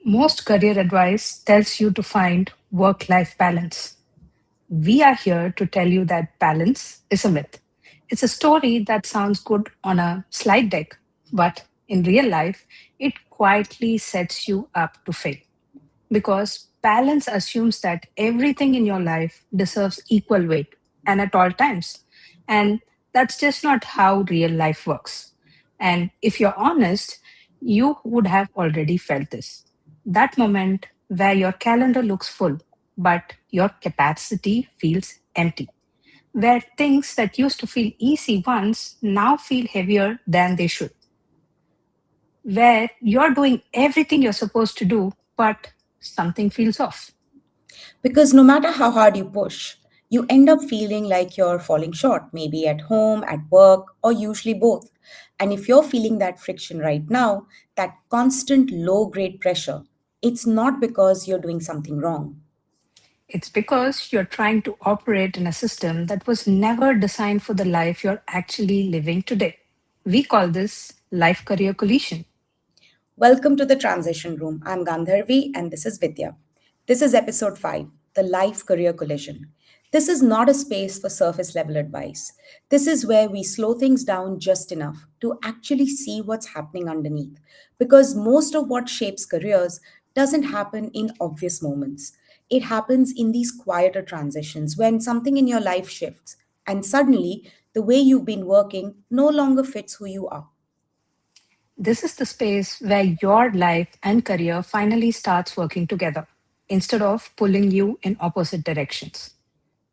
Most career advice tells you to find work life balance. We are here to tell you that balance is a myth. It's a story that sounds good on a slide deck, but in real life, it quietly sets you up to fail. Because balance assumes that everything in your life deserves equal weight and at all times. And that's just not how real life works. And if you're honest, you would have already felt this. That moment where your calendar looks full, but your capacity feels empty. Where things that used to feel easy once now feel heavier than they should. Where you're doing everything you're supposed to do, but something feels off. Because no matter how hard you push, you end up feeling like you're falling short, maybe at home, at work, or usually both. And if you're feeling that friction right now, that constant low grade pressure, it's not because you're doing something wrong. It's because you're trying to operate in a system that was never designed for the life you're actually living today. We call this life career collision. Welcome to the Transition Room. I'm Gandharvi and this is Vidya. This is episode 5, The Life Career Collision. This is not a space for surface level advice. This is where we slow things down just enough to actually see what's happening underneath. Because most of what shapes careers doesn't happen in obvious moments. It happens in these quieter transitions when something in your life shifts and suddenly the way you've been working no longer fits who you are. This is the space where your life and career finally starts working together instead of pulling you in opposite directions.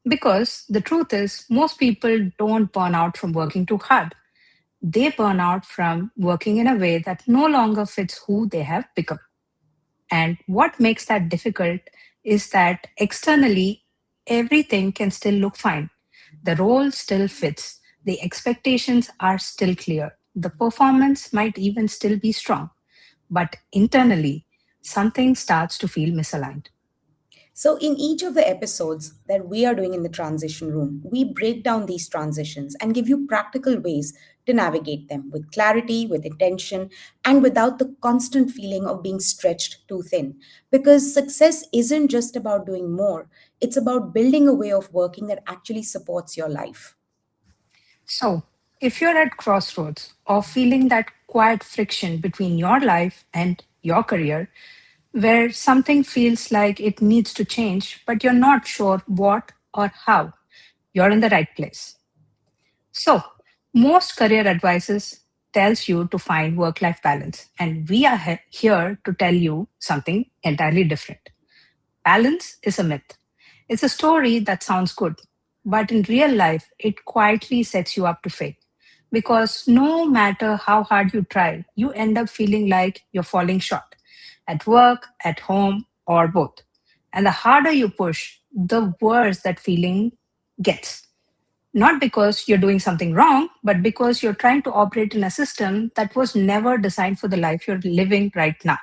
Because the truth is, most people don't burn out from working too hard. They burn out from working in a way that no longer fits who they have become. And what makes that difficult is that externally, everything can still look fine. The role still fits, the expectations are still clear, the performance might even still be strong. But internally, something starts to feel misaligned. So, in each of the episodes that we are doing in the transition room, we break down these transitions and give you practical ways to navigate them with clarity, with intention, and without the constant feeling of being stretched too thin. Because success isn't just about doing more, it's about building a way of working that actually supports your life. So, if you're at crossroads or feeling that quiet friction between your life and your career, where something feels like it needs to change, but you're not sure what or how, you're in the right place. So, most career advices tells you to find work-life balance, and we are here to tell you something entirely different. Balance is a myth. It's a story that sounds good, but in real life, it quietly sets you up to fail. Because no matter how hard you try, you end up feeling like you're falling short at work, at home, or both. And the harder you push, the worse that feeling gets. Not because you're doing something wrong, but because you're trying to operate in a system that was never designed for the life you're living right now.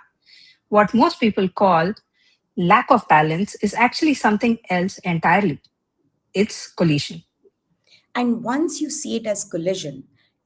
What most people call lack of balance is actually something else entirely. It's collision. And once you see it as collision,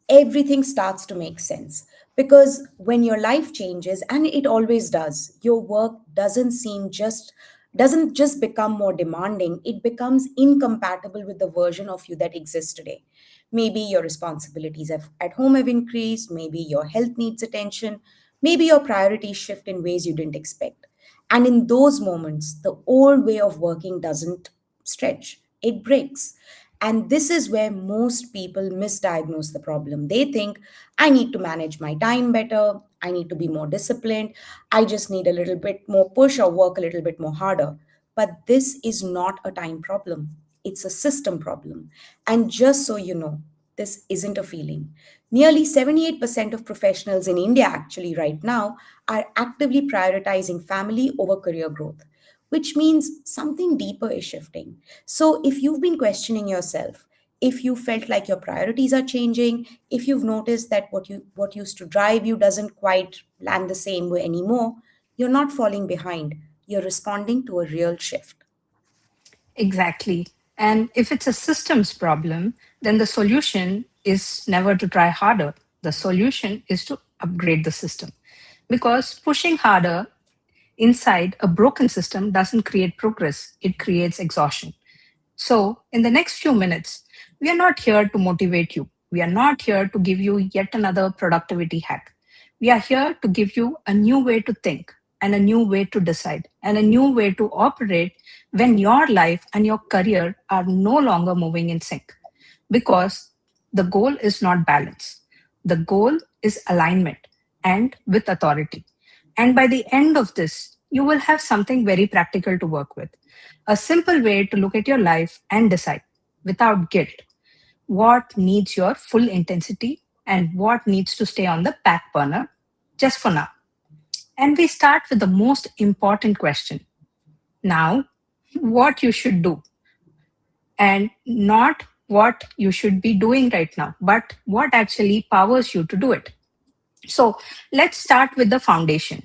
everything starts to make sense. Because when your life changes, and it always does, your work doesn't just become more demanding, it becomes incompatible with the version of you that exists today. Maybe your responsibilities at home have increased, maybe your health needs attention, maybe your priorities shift in ways you didn't expect. And in those moments, the old way of working doesn't stretch, it breaks. And this is where most people misdiagnose the problem. They think, I need to manage my time better. I need to be more disciplined. I just need a little bit more push or work a little bit more harder. But this is not a time problem, it's a system problem. And just so you know, this isn't a feeling. Nearly 78% of professionals in India, actually, right now, are actively prioritizing family over career growth, which means something deeper is shifting. So, if you've been questioning yourself, if you felt like your priorities are changing, if you've noticed that what used to drive you doesn't quite land the same way anymore, you're not falling behind. You're responding to a real shift. Exactly. And if it's a systems problem, then the solution is never to try harder. The solution is to upgrade the system. Because pushing harder Inside, a broken system doesn't create progress, it creates exhaustion. So, in the next few minutes, we are not here to motivate you. We are not here to give you yet another productivity hack. We are here to give you a new way to think and a new way to decide and a new way to operate when your life and your career are no longer moving in sync. Because the goal is not balance, the goal is alignment and with authority. And by the end of this, you will have something very practical to work with, a simple way to look at your life and decide without guilt what needs your full intensity and what needs to stay on the back burner just for now. And we start with the most important question now, what you should do, and not what you should be doing right now, but what actually powers you to do it. So let's start with the foundation,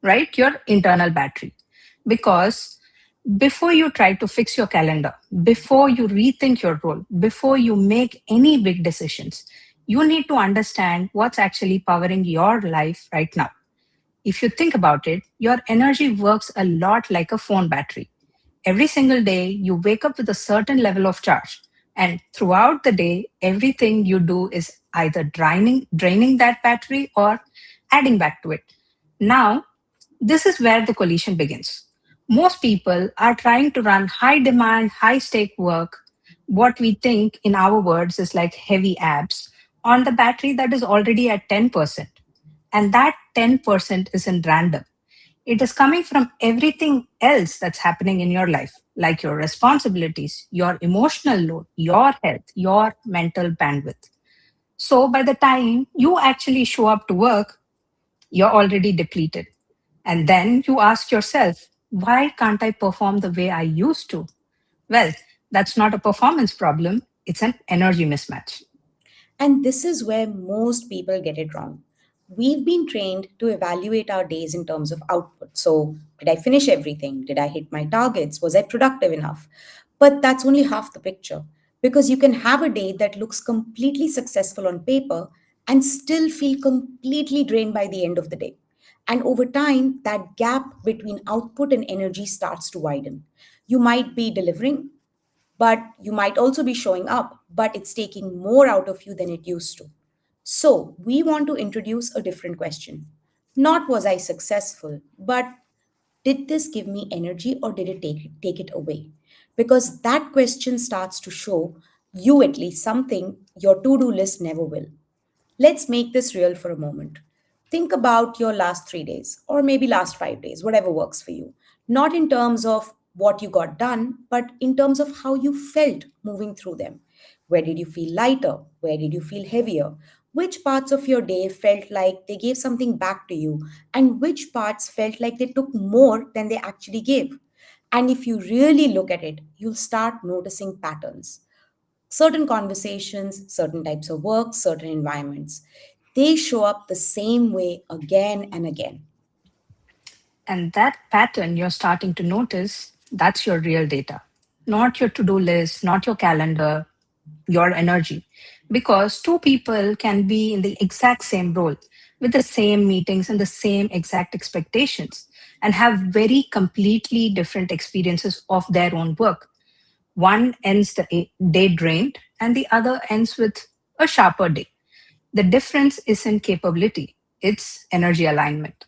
right? Your internal battery. Because before you try to fix your calendar, before you rethink your role, before you make any big decisions, you need to understand what's actually powering your life right now. If you think about it, your energy works a lot like a phone battery. Every single day, you wake up with a certain level of charge. And throughout the day, everything you do is either draining that battery or adding back to it. Now, this is where the collision begins. Most people are trying to run high demand, high stake work, what we think in our words is like heavy abs, on the battery that is already at 10%. And that 10% isn't random. It is coming from everything else that's happening in your life, like your responsibilities, your emotional load, your health, your mental bandwidth. So by the time you actually show up to work, you're already depleted. And then you ask yourself, why can't I perform the way I used to? Well, that's not a performance problem, it's an energy mismatch. And this is where most people get it wrong. We've been trained to evaluate our days in terms of output. So, did I finish everything? Did I hit my targets? Was I productive enough? But that's only half the picture because you can have a day that looks completely successful on paper and still feel completely drained by the end of the day. And over time, that gap between output and energy starts to widen. You might be delivering, but you might also be showing up, but it's taking more out of you than it used to. So, we want to introduce a different question. Not was I successful, but did this give me energy or did it take it away? Because that question starts to show you at least something your to do list never will. Let's make this real for a moment. Think about your last 3 days, or maybe last 5 days, whatever works for you. Not in terms of what you got done, but in terms of how you felt moving through them. Where did you feel lighter? Where did you feel heavier? Which parts of your day felt like they gave something back to you? And which parts felt like they took more than they actually gave? And if you really look at it, you'll start noticing patterns. Certain conversations, certain types of work, certain environments, they show up the same way again and again. And that pattern you're starting to notice, that's your real data, not your to do list, not your calendar, your energy. Because two people can be in the exact same role with the same meetings and the same exact expectations and have very completely different experiences of their own work. One ends the day drained, and the other ends with a sharper day. The difference isn't capability, it's energy alignment.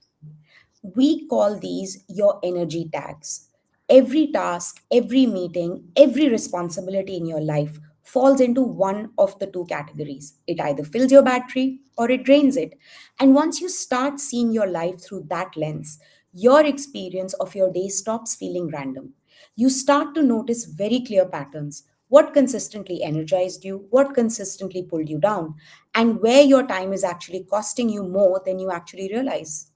We call these your energy tags. Every task, every meeting, every responsibility in your life falls into one of the two categories. It either fills your battery or it drains it. And once you start seeing your life through that lens, your experience of your day stops feeling random. You start to notice very clear patterns. What consistently energized you, what consistently pulled you down, and where your time is actually costing you more than you actually realize.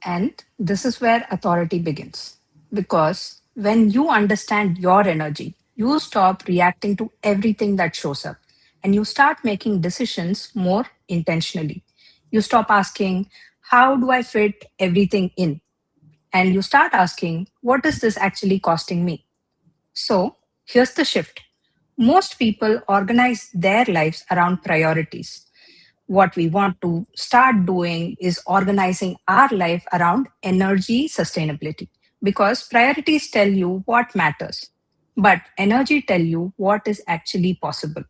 And this is where authority begins. Because when you understand your energy, you stop reacting to everything that shows up and you start making decisions more intentionally. You stop asking, how do I fit everything in? And you start asking, what is this actually costing me? So here's the shift. Most people organize their lives around priorities. What we want to start doing is organizing our life around energy sustainability, because priorities tell you what matters, but energy tell you what is actually possible.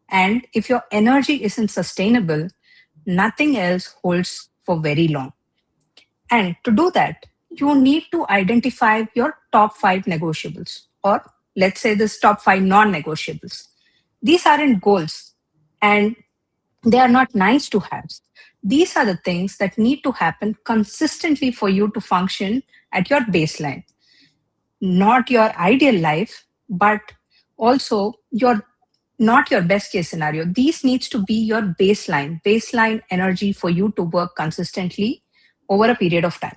And if your energy isn't sustainable, nothing else holds for very long. And to do that, you need to identify your top 5 negotiables, or let's say this top 5 non-negotiables. These aren't goals, and they are not nice to have. These are the things that need to happen consistently for you to function at your baseline, not your ideal life, but also your not your best case scenario. These needs to be your baseline energy for you to work consistently over a period of time.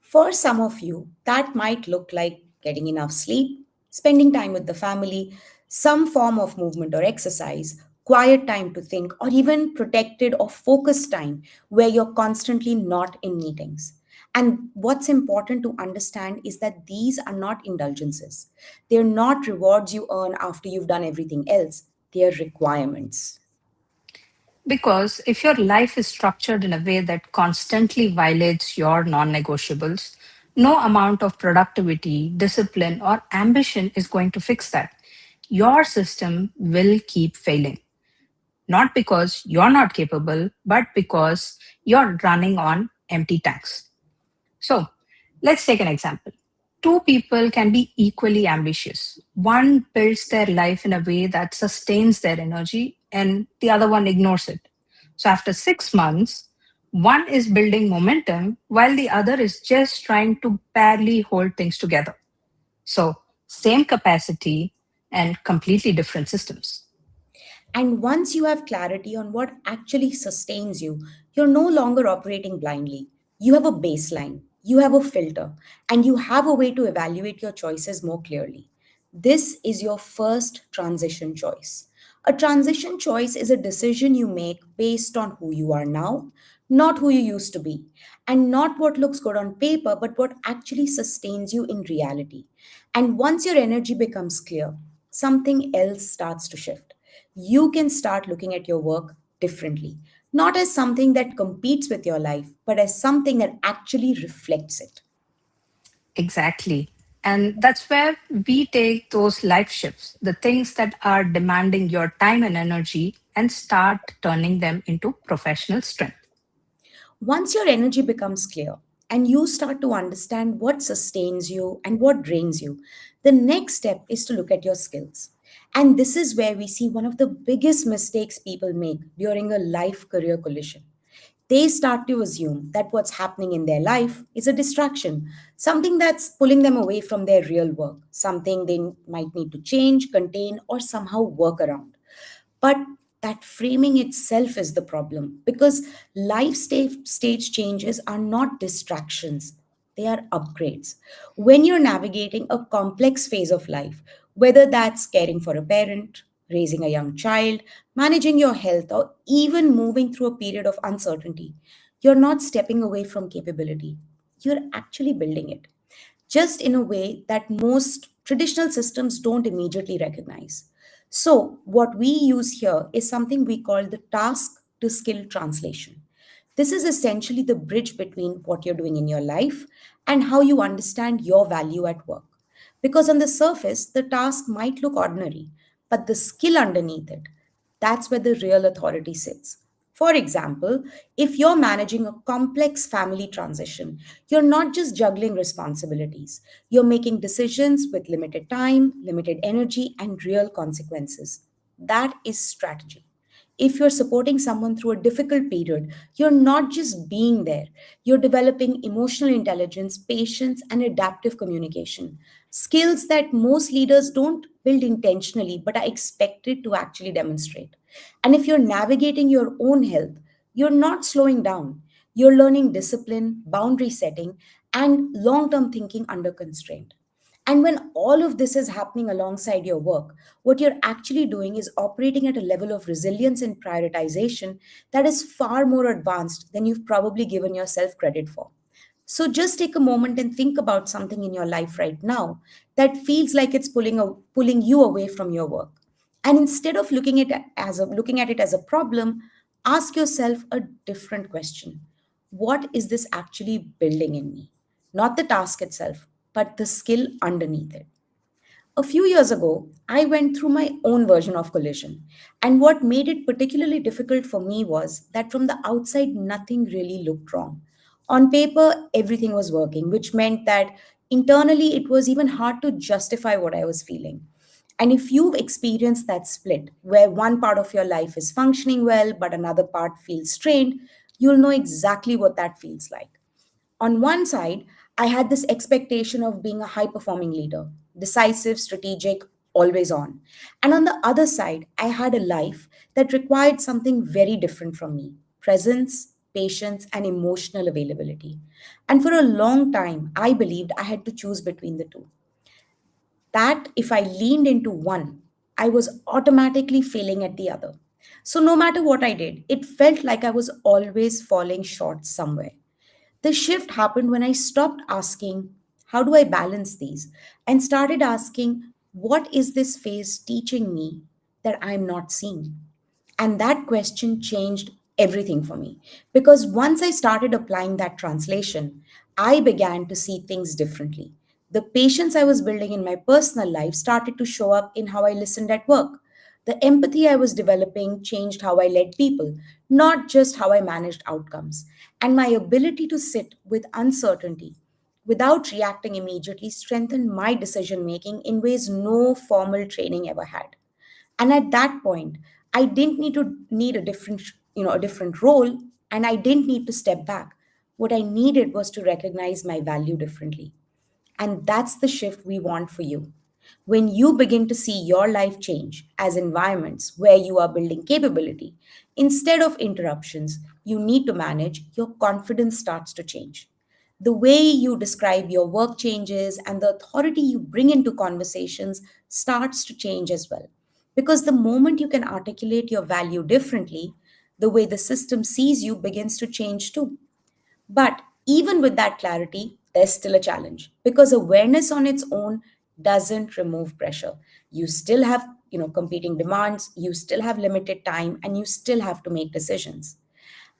For some of you, that might look like getting enough sleep, spending time with the family, some form of movement or exercise, quiet time to think, or even protected or focused time where you're constantly not in meetings. And what's important to understand is that these are not indulgences. They're not rewards you earn after you've done everything else, they're requirements. Because if your life is structured in a way that constantly violates your non negotiables, no amount of productivity, discipline, or ambition is going to fix that. Your system will keep failing, not because you're not capable, but because you're running on empty tanks. So let's take an example. Two people can be equally ambitious. One builds their life in a way that sustains their energy, and the other one ignores it. So after 6 months, one is building momentum while the other is just trying to barely hold things together. So, same capacity and completely different systems. And once you have clarity on what actually sustains you, you're no longer operating blindly. You have a baseline, you have a filter, and you have a way to evaluate your choices more clearly. This is your first transition choice. A transition choice is a decision you make based on who you are now, not who you used to be, and not what looks good on paper, but what actually sustains you in reality. And once your energy becomes clear, something else starts to shift. You can start looking at your work differently, not as something that competes with your life, but as something that actually reflects it. Exactly. And that's where we take those life shifts, the things that are demanding your time and energy, and start turning them into professional strength. Once your energy becomes clear and you start to understand what sustains you and what drains you, the next step is to look at your skills. And this is where we see one of the biggest mistakes people make during a life career collision. They start to assume that what's happening in their life is a distraction, something that's pulling them away from their real work, something they might need to change, contain, or somehow work around. But that framing itself is the problem because stage changes are not distractions, they are upgrades. When you're navigating a complex phase of life, whether that's caring for a parent, raising a young child, managing your health, or even moving through a period of uncertainty, you're not stepping away from capability. You're actually building it just in a way that most traditional systems don't immediately recognize. So, what we use here is something we call the task to skill translation. This is essentially the bridge between what you're doing in your life and how you understand your value at work. Because on the surface, the task might look ordinary, but the skill underneath it, that's where the real authority sits. For example, if you're managing a complex family transition, you're not just juggling responsibilities, you're making decisions with limited time, limited energy, and real consequences. That is strategy. If you're supporting someone through a difficult period, you're not just being there, you're developing emotional intelligence, patience, and adaptive communication. Skills that most leaders don't build intentionally but are expected to actually demonstrate. And if you're navigating your own health, you're not slowing down. You're learning discipline, boundary setting, and long term thinking under constraint. And when all of this is happening alongside your work, what you're actually doing is operating at a level of resilience and prioritization that is far more advanced than you've probably given yourself credit for. So just take a moment and think about something in your life right now that feels like it's pulling you away from your work. And instead of looking at it as a problem, Ask yourself a different question. What is this actually building in me? Not the task itself, but the skill underneath it. A few years ago, I went through my own version of collision. And what made it particularly difficult for me was that from the outside, nothing really looked wrong. On paper, everything was working, which meant that internally it was even hard to justify what I was feeling. And if you've experienced that split, where one part of your life is functioning well, but another part feels strained, you'll know exactly what that feels like. On one side, I had this expectation of being a high performing leader, decisive, strategic, always on. And on the other side, I had a life that required something very different from me: presence, patience, and emotional availability. And for a long time, I believed I had to choose between the two. That if I leaned into one, I was automatically failing at the other. So no matter what I did, it felt like I was always falling short somewhere. The shift happened when I stopped asking, how do I balance these? And started asking, what is this phase teaching me that I'm not seeing? And that question changed everything for me. Because once I started applying that translation, I began to see things differently. The patience I was building in my personal life started to show up in how I listened at work. The empathy I was developing changed how I led people, not just how I managed outcomes. And my ability to sit with uncertainty without reacting immediately strengthened my decision making in ways no formal training ever had. And at that point, I didn't need a different role, and I didn't need to step back. What I needed was to recognize my value differently. And that's the shift we want for you. When you begin to see your life change as environments where you are building capability instead of interruptions you need to manage, your confidence starts to change. The way you describe your work changes, and the authority you bring into conversations starts to change as well. Because the moment you can articulate your value differently, the way the system sees you begins to change too. But even with that clarity, there's still a challenge because awareness on its own doesn't remove pressure. You still have, competing demands, you still have limited time, and you still have to make decisions.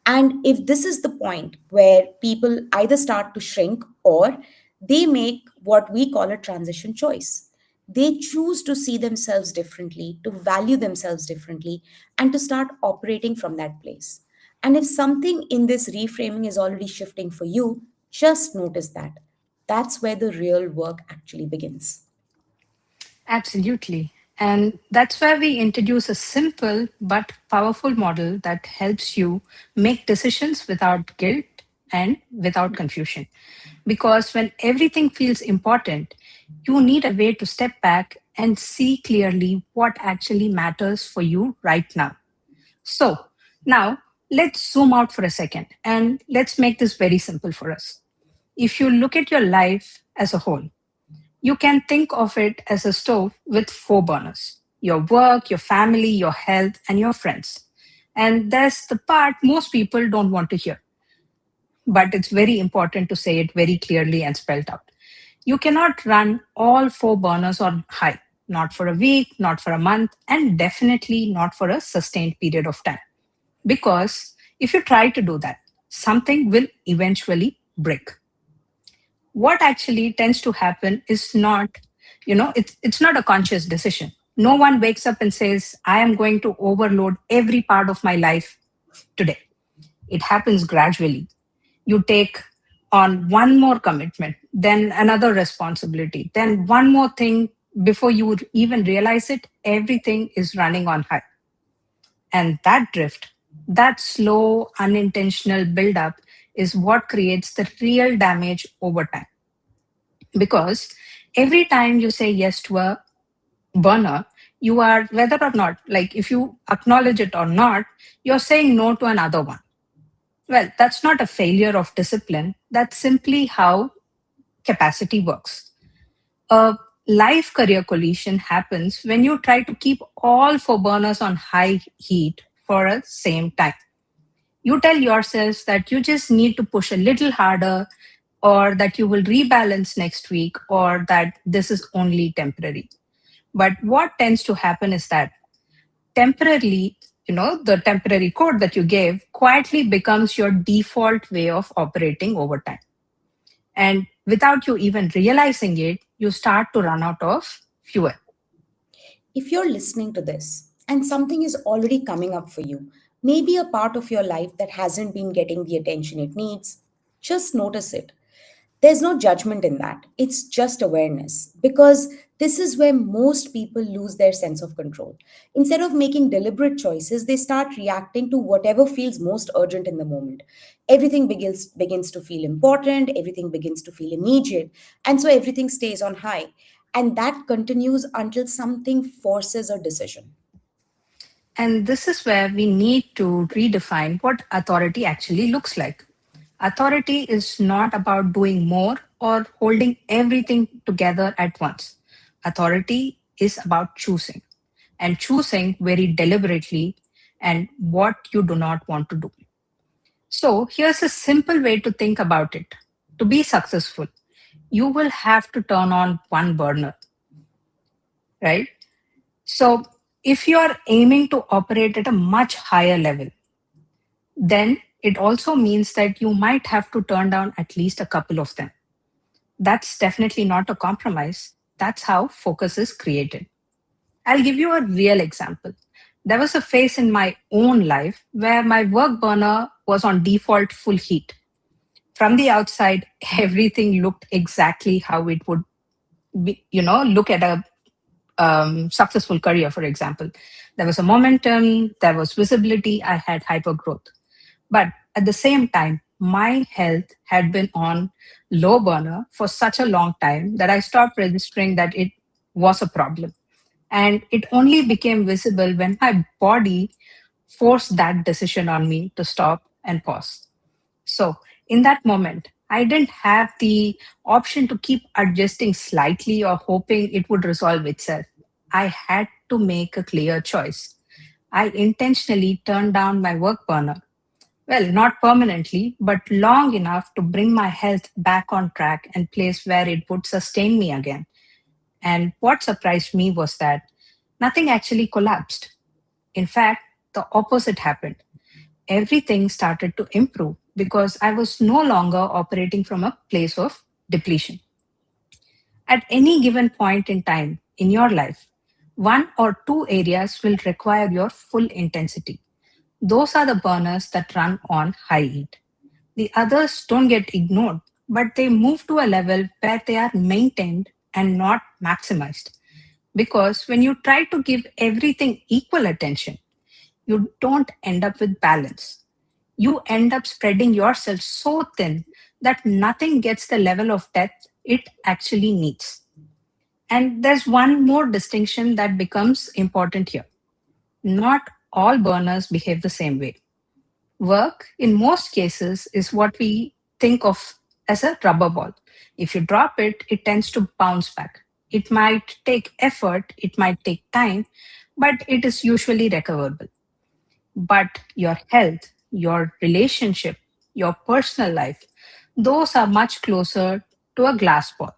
And if this is the point where people either start to shrink or they make what we call a transition choice, they choose to see themselves differently, to value themselves differently, and to start operating from that place. And if something in this reframing is already shifting for you, just notice that. That's where the real work actually begins. Absolutely. And that's where we introduce a simple but powerful model that helps you make decisions without guilt and without confusion. Because when everything feels important, you need a way to step back and see clearly what actually matters for you right now. So, now let's zoom out for a second and let's make this very simple for us. If you look at your life as a whole, you can think of it as a stove with four burners: your work, your family, your health, and your friends. And there's the part most people don't want to hear, but it's very important to say it very clearly and spelled out. You cannot run all four burners on high, not for a week, not for a month, and definitely not for a sustained period of time. Because if you try to do that, something will eventually break. What actually tends to happen is not, it's not a conscious decision. No one wakes up and says, I am going to overload every part of my life today. It happens gradually. You take on one more commitment, then another responsibility, then one more thing. Before you would even realize it, everything is running on high. And that drift, that slow unintentional buildup, is what creates the real damage over time. Because every time you say yes to a burner, you are, whether or not, like if you acknowledge it or not, you're saying no to another one. Well, that's not a failure of discipline. That's simply how capacity works. A life career collision happens when you try to keep all four burners on high heat for a same time. You tell yourselves that you just need to push a little harder, or that you will rebalance next week, or that this is only temporary. But what tends to happen is that temporarily the temporary code that you gave quietly becomes your default way of operating over time. And without you even realizing it, you start to run out of fuel. If you're listening to this and something is already coming up for you, maybe a part of your life that hasn't been getting the attention it needs, just notice it. There's no judgment in that. It's just awareness. Because this is where most people lose their sense of control. Instead of making deliberate choices, they start reacting to whatever feels most urgent in the moment. Everything begins to feel important, everything begins to feel immediate, and so everything stays on high. And that continues until something forces a decision. And this is where we need to redefine what authority actually looks like. Authority is not about doing more or holding everything together at once. Authority is about choosing, and choosing very deliberately and what you do not want to do. So, here's a simple way to think about it. To be successful, you will have to turn on one burner, right? So, if you are aiming to operate at a much higher level, then it also means that you might have to turn down at least a couple of them. That's definitely not a compromise. That's how focus is created. I'll give you a real example. There was a phase in my own life where my work burner was on default full heat. From the outside, everything looked exactly how it would look at a successful career, for example. There was a momentum, there was visibility, I had hyper growth. But at the same time, my health had been on low burner for such a long time that I stopped registering that it was a problem. And it only became visible when my body forced that decision on me to stop and pause. So, in that moment, I didn't have the option to keep adjusting slightly or hoping it would resolve itself. I had to make a clear choice. I intentionally turned down my work burner. Well, not permanently, but long enough to bring my health back on track and place where it would sustain me again. And what surprised me was that nothing actually collapsed. In fact, the opposite happened. Everything started to improve because I was no longer operating from a place of depletion. At any given point in time in your life, one or two areas will require your full intensity. Those are the burners that run on high heat. The others don't get ignored, but they move to a level where they are maintained and not maximized. Because when you try to give everything equal attention, you don't end up with balance. You end up spreading yourself so thin that nothing gets the level of depth it actually needs. And there's one more distinction that becomes important here. Not all burners behave the same way. Work, in most cases, is what we think of as a rubber ball. If you drop it, it tends to bounce back. It might take effort, it might take time, but it is usually recoverable. But your health, your relationship, your personal life, those are much closer to a glass ball.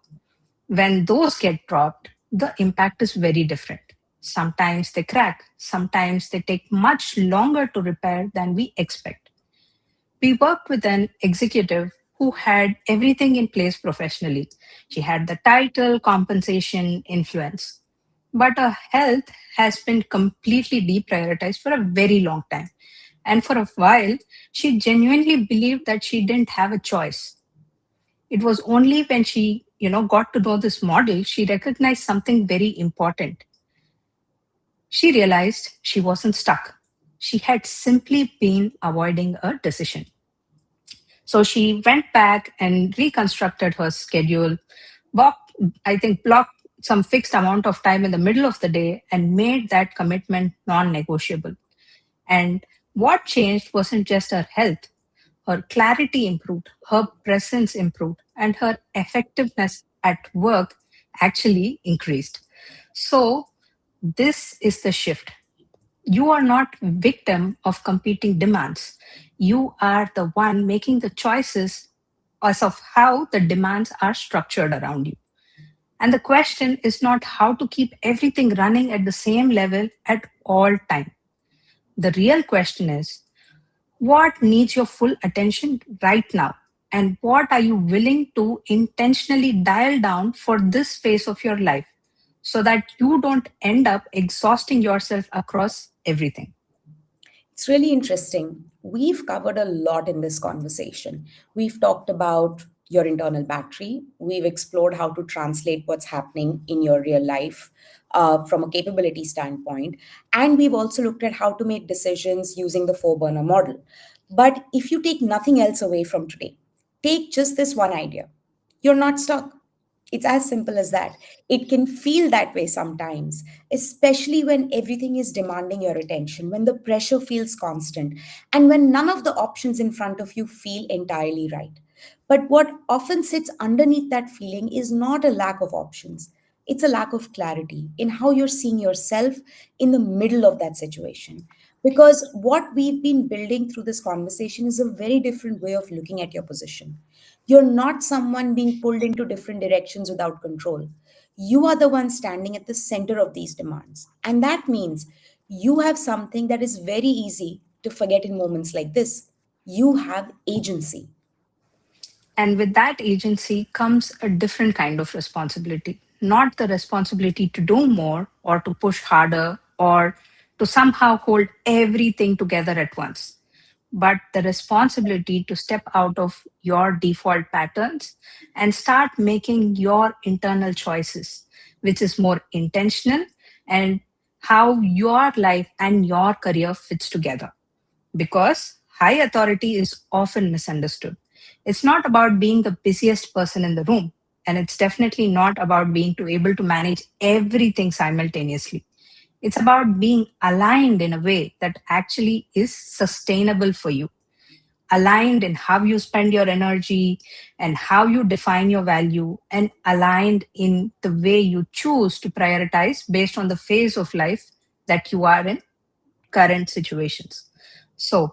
When those get dropped, the impact is very different. Sometimes they crack, sometimes they take much longer to repair than we expect. We worked with an executive who had everything in place professionally. She had the title, compensation, influence. But her health has been completely deprioritized for a very long time. And for a while, she genuinely believed that she didn't have a choice. It was only when she, got to know this model, she recognized something very important. She realized she wasn't stuck. She had simply been avoiding a decision. So she went back and reconstructed her schedule, blocked, blocked some fixed amount of time in the middle of the day and made that commitment non negotiable. And what changed wasn't just her health, her clarity improved, her presence improved, and her effectiveness at work actually increased. So, this is the shift. You are not victim of competing demands. You are the one making the choices as of how the demands are structured around you. And the question is not how to keep everything running at the same level at all time, The real question is, what needs your full attention right now? And what are you willing to intentionally dial down for this phase of your life so that you don't end up exhausting yourself across everything? It's really interesting. We've covered a lot in this conversation. We've talked about your internal battery. We've explored how to translate what's happening in your real life from a capability standpoint. And we've also looked at how to make decisions using the four burner model. But if you take nothing else away from today, take just this one idea. You're not stuck. It's as simple as that. It can feel that way sometimes, especially when everything is demanding your attention, when the pressure feels constant, and when none of the options in front of you feel entirely right. But what often sits underneath that feeling is not a lack of options. It's a lack of clarity in how you're seeing yourself in the middle of that situation. Because what we've been building through this conversation is a very different way of looking at your position. You're not someone being pulled into different directions without control. You are the one standing at the center of these demands. And that means you have something that is very easy to forget in moments like this. You have agency. And with that agency comes a different kind of responsibility, not the responsibility to do more or to push harder or to somehow hold everything together at once, but the responsibility to step out of your default patterns and start making your internal choices, which is more intentional and how your life and your career fits together, because high authority is often misunderstood. It's not about being the busiest person in the room, and it's definitely not about being to able to manage everything simultaneously. It's about being aligned in a way that actually is sustainable for you, aligned in how you spend your energy and how you define your value, and aligned in the way you choose to prioritize based on the phase of life that you are in current situations. So,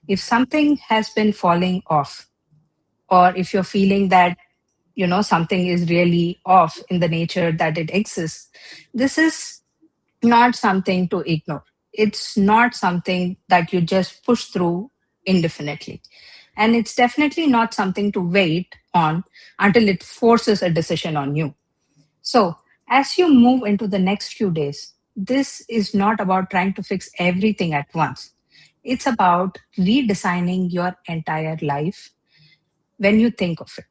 if something has been falling off, or if you're feeling that something is really off in the nature that it exists, this is not something to ignore. It's not something that you just push through indefinitely. And it's definitely not something to wait on until it forces a decision on you. So, as you move into the next few days, this is not about trying to fix everything at once. It's about redesigning your entire life when you think of it.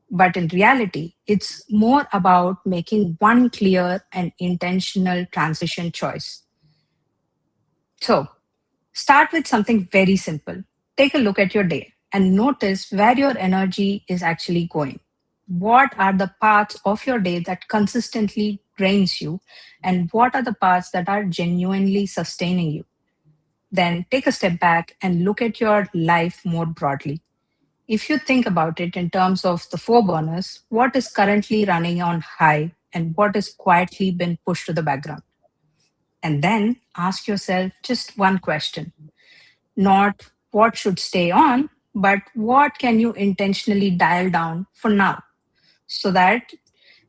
But in reality, it's more about making one clear and intentional transition choice. So, start with something very simple. Take a look at your day and notice where your energy is actually going. What are the parts of your day that consistently drains you, and what are the parts that are genuinely sustaining you? Then take a step back and look at your life more broadly. If you think about it in terms of the four burners, what is currently running on high and what is quietly been pushed to the background? And then ask yourself just one question, not what should stay on, but what can you intentionally dial down for now so that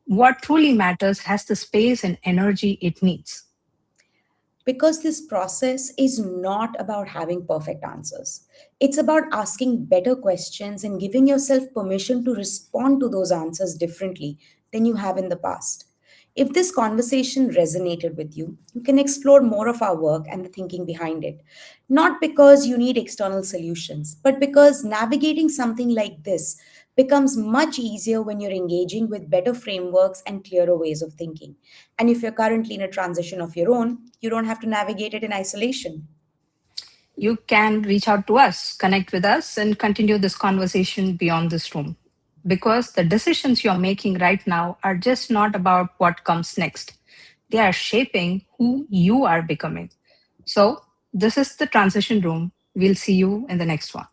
what truly matters has the space and energy it needs. Because this process is not about having perfect answers. It's about asking better questions and giving yourself permission to respond to those answers differently than you have in the past. If this conversation resonated with you, you can explore more of our work and the thinking behind it. Not because you need external solutions, but because navigating something like this becomes much easier when you're engaging with better frameworks and clearer ways of thinking. And if you're currently in a transition of your own, you don't have to navigate it in isolation. You can reach out to us, connect with us, and continue this conversation beyond this room. Because the decisions you're making right now are just not about what comes next, they are shaping who you are becoming. So, this is the transition room. We'll see you in the next one.